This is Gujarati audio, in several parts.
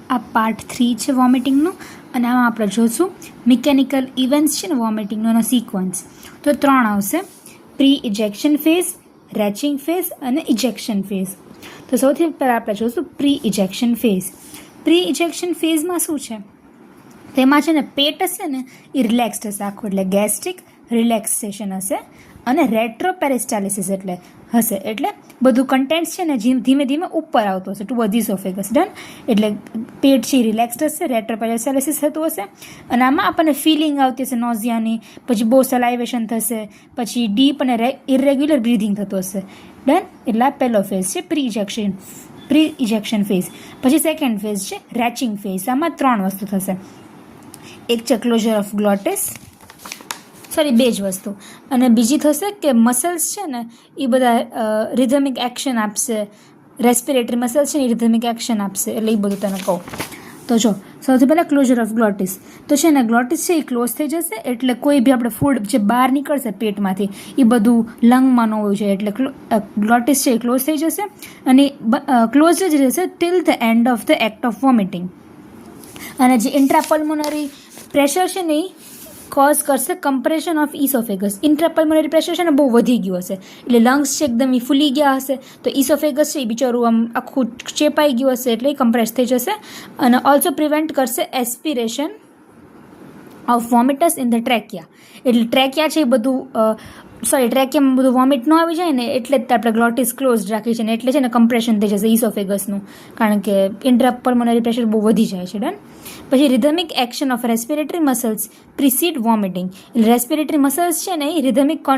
આ પાર્ટ 3 છે વોમિટિંગનું, અને આમાં આપણે જોઈશું મિકેનિકલ ઇવેન્ટ્સ છે ને વોમિટિંગનો એનો સિક્વન્સ. તો 3 આવશે: પ્રી ઇજેક્શન ફેઝ, રેચિંગ ફેઝ અને ઇજેક્શન ફેઝ. તો સૌથી પહેલાં આપણે જોઈશું pre ejection phase. Pre ejection ફેઝમાં શું છે? તેમાં છે ને પેટ હશે ને એ રિલેક્સ્ડ હશે આખું, એટલે ગેસ્ટ્રિક રિલેક્સેશન હશે, અને રેટ્રોપેરિસ્ટાલિસિસ એટલે હશે, એટલે બધું કન્ટેન્ટ્સ છે ને ધીમે ધીમે ઉપર આવતું હશે ટુવર્ડ ઇસોફેગસ. ડન. એટલે પેટ છે રિલેક્સ્ડ હશે, રેટ્રોપેરિસ્ટાલિસિસ થતું હશે, અને આમાં આપણને ફિલિંગ આવતી હશે નોઝિયાની, પછી બહુ સલાઇવેશન થશે, પછી ડીપ અને ઇરેગ્યુલર બ્રીધિંગ થતું હશે. ડન. એટલે આ પહેલો ફેઝ છે પ્રી ઇજેક્શન ફેઝ. પછી સેકન્ડ ફેઝ છે રેચિંગ ફેઝ. આમાં 3 વસ્તુ થશે. એક છે ક્લોઝર ઓફ ગ્લોટિસ, બે જ વસ્તુ, અને બીજી થશે કે મસલ્સ છે ને એ બધા રિધમિક એક્શન આપશે, રેસ્પિરેટરી મસલ્સ છે ને એ રિધમિક એક્શન આપશે, એટલે એ બધું તને કહું. તો જો સૌથી પહેલાં ક્લોઝર ઓફ ગ્લોટિસ. તો છે ને ગ્લોટિસ છે એ ક્લોઝ થઈ જશે, એટલે કોઈ બી આપણે ફૂડ જે બહાર નીકળશે પેટમાંથી એ બધું લંગમાં ન હોવું જોઈએ, એટલે ગ્લોટિસ છે એ ક્લોઝ થઈ જશે, અને ક્લોઝ જ રહેશે till the end of the act of vomiting. અને જે ઇન્ટ્રાપલ્મોનરી પ્રેશર છે ને એ કોઝ કરશે કમ્પ્રેશન ઓફ ઇસોફેગસ. ઇન્ટ્રાપલ્મોનરી પ્રેશર છે ને બહુ વધી ગયું હશે, એટલે લંગ્સ છે એકદમ એ ફૂલી ગયા હશે, તો ઇસોફેગસ છે એ બિચારું આમ આખું ચેપાઈ ગયું હશે, એટલે એ કમ્પ્રેસ થઈ જશે. અને ઓલ્સો પ્રિવેન્ટ કરશે એસ્પિરેશન ઓફ વોમિટસ ઇન ધ ટ્રેકિયા. એટલે ટ્રેકિયા છે એ બધું ટ્રેકિયામાં બધું વોમિટ ન આવી જાય ને, એટલે જ આપણે ગ્લોટિસ ક્લોઝ રાખી છે ને, એટલે છે ને કમ્પ્રેશન થઈ જશે ઇસોફેગસનું, કારણ કે ઇન્ટ્રાપલ્મોનરી પ્રેશર બહુ વધી જાય છે. ડન. પછી rhythmic action of respiratory muscles precede vomiting. એટલે રેસ્પિરેટરી મસલ્સ છે ને એ રિધમિક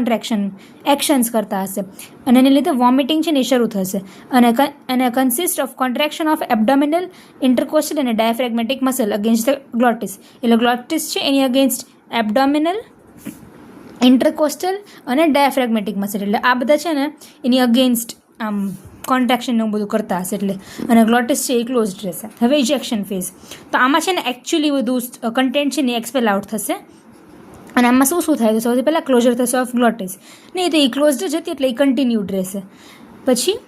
એક્શન્સ કરતા હશે, અને એને લીધે વોમિટિંગ છે ને એ શરૂ થશે. અને consist of contraction of abdominal, intercostal અને diaphragmatic muscle against the glottis. એટલે ગ્લોટિસ છે એની અગેન્સ્ટ એબડોમિનલ, ઇન્ટરકોસ્ટલ અને ડાયાફ્રેગમેટિક મસલ, એટલે આ બધા છે ને એની અગેન્સ્ટ આમ કોન્ટ્રાક્શન એવું બધું કરતા હશે, એટલે અને ગ્લોટિસ છે એ ક્લોઝડ રહેશે. હવે ઇજેક્શન ફેઝ. તો આમાં છે ને એકચ્યુઅલી બધું કન્ટેન્ટ છે ને એક્સપેલ આઉટ થશે, અને આમાં શું થાય? તો સૌથી પહેલાં ક્લોઝર થશે ઓફ ગ્લોટિસ. નહીં તો એ ક્લોઝડ જ હતી, એટલે એ કન્ટિન્યુડ રહેશે. પછી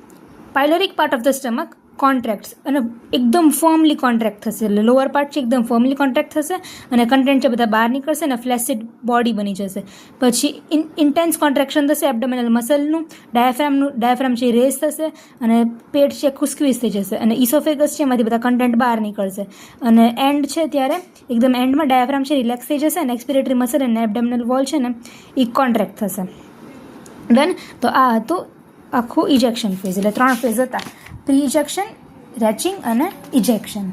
પાયલોરિક part of the stomach contracts, અને એકદમ ફર્મલી કોન્ટ્રેક્ટ થશે, એટલે લોઅર પાર્ટ છે એકદમ ફર્મલી કોન્ટ્રેક્ટ થશે, અને કન્ટેન્ટ છે બધા બહાર નીકળશે, અને ફ્લેસિડ બોડી બની જશે. પછી ઇન્ટેન્સ કોન્ટ્રેક્શન થશે એબડોમિનલ મસલનું, ડાયાફ્રામ છે એ રેઝ થશે, અને પેટ છે આખું સ્ક્વીઝ થઈ જશે, અને ઇસોફેગસ છે એમાંથી બધા કન્ટેન્ટ બહાર નીકળશે, અને એન્ડ છે ત્યારે એકદમ એન્ડમાં ડાયાફ્રામ છે રિલેક્સ થઈ જશે, અને એક્સપિરેટરી મસલ અને એબડોમિનલ વોલ છે ને એ કોન્ટ્રેક્ટ થશે. ડન. તો આ હતું આખું ઇજેક્શન ફેઝ. એટલે 3 ફેઝ હતા: પ્રી ઇજેક્શન, રેચિંગ અને ઇજેક્શન.